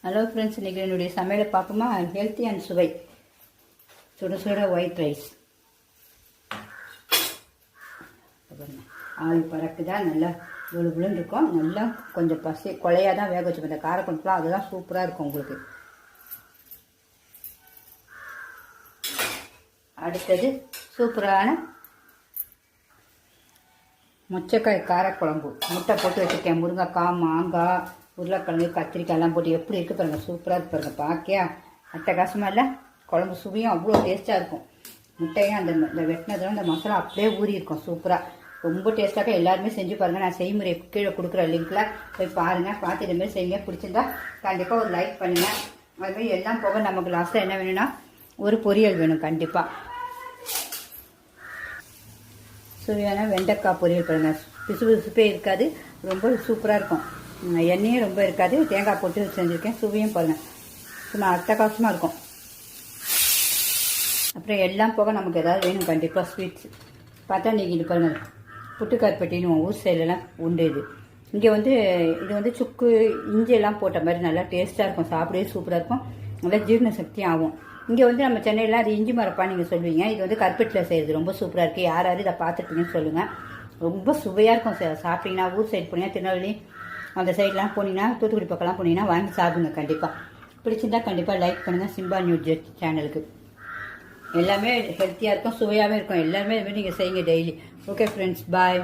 Hello friends, இன்றைக்கி என்னுடைய சமையலை பார்ப்போமா? ஹெல்த்தி அண்ட் சுவை சுட சுட ஒயிட் ரைஸ். ஆள் பறக்குதா, நல்லா புழுன்னு இருக்கும். நல்லா கொஞ்சம் கொலையாக தான் வேக வச்சுப்போம். இந்த காரக்குழம்புலாம் அதெல்லாம் சூப்பராக இருக்கும் உங்களுக்கு. அடுத்தது சூப்பரான மொச்சக்காய் காரக்குழம்பு. முட்டை போட்டு வச்சுருக்கேன். முருங்கைக்காய், மாங்காய், உருளைக்கிழங்கு, கத்திரிக்காய் எல்லாம் போட்டு எப்படி இருக்குது பாருங்கள். சூப்பராக இருக்கு பாருங்கள். பார்க்கியா அட்டகாசமாக இல்லை? குழம்பு சுவையும் அவ்வளோ டேஸ்ட்டாக இருக்கும். முட்டையும் அந்த வெட்டினதுலாம் அந்த மசாலா அப்படியே ஊறி இருக்கும். சூப்பராக ரொம்ப டேஸ்ட்டாக எல்லாருமே செஞ்சு பாருங்கள். நான் செய்முறை கீழே கொடுக்குற லிங்கில் போய் பாருங்கள். பார்த்து இதுமாரி செய்யுங்க. பிடிச்சிருந்தா கண்டிப்பாக ஒரு லைக் பண்ணுங்கள். அதுமாதிரி எல்லாம் போக நமக்கு லாஸ்ட்டாக என்ன வேணும்னா ஒரு பொரியல் வேணும் கண்டிப்பாக. சுவையான வெண்டைக்காய் பொரியல் பாருங்கள். பிசுப்பே இருக்காது, ரொம்ப சூப்பராக இருக்கும். எண்ணெயும் ரொம்ப இருக்காது. தேங்காய் போட்டு செஞ்சுருக்கேன். சுவையும் பாருங்கள், சும்மா அட்டகாசமாக இருக்கும். அப்புறம் எல்லாம் போக நமக்கு ஏதாவது வேணும் கண்டிப்பாக. ஸ்வீட்ஸ் பார்த்தா இன்றைக்கி இது பாருங்கள், புட்டுக்கார்பட்டின்னு ஊர் சைட்லலாம் உண்டு. இங்கே இது சுக்கு இஞ்சியெல்லாம் போட்ட மாதிரி நல்லா டேஸ்ட்டாக இருக்கும். சாப்பிடவே சூப்பராக இருக்கும். நல்லா ஜீரண சக்தி ஆகும். இங்கே நம்ம சென்னையில் அது இஞ்சி மரப்பா நீங்கள் சொல்லுவீங்க. இது கருப்பட்டில் செய்கிறது ரொம்ப சூப்பராக இருக்குது. யாராவது இதை பார்த்துருப்பீங்கன்னு சொல்லுங்கள். ரொம்ப சுவையாக இருக்கும். சாப்பிட்டீங்கன்னா ஊர் சைடு போனீங்கன்னா, திருநெல்வேலி அந்த சைட்லாம் போனீங்கன்னா, தூத்துக்குடி பக்கம்லாம் போனீங்கன்னா வாங்கி சாப்பிடுங்க கண்டிப்பாக. பிடிச்சிருந்தா கண்டிப்பாக லைக் பண்ணுங்கள். சிம்பா நியூஸ் சேனலுக்கு. எல்லாமே ஹெல்த்தியாக இருக்கும், சுவையாகவே இருக்கும். எல்லாருமே இதுமாதிரி நீங்கள் செய்யுங்க டெய்லி. ஓகே ஃப்ரெண்ட்ஸ், பாய்.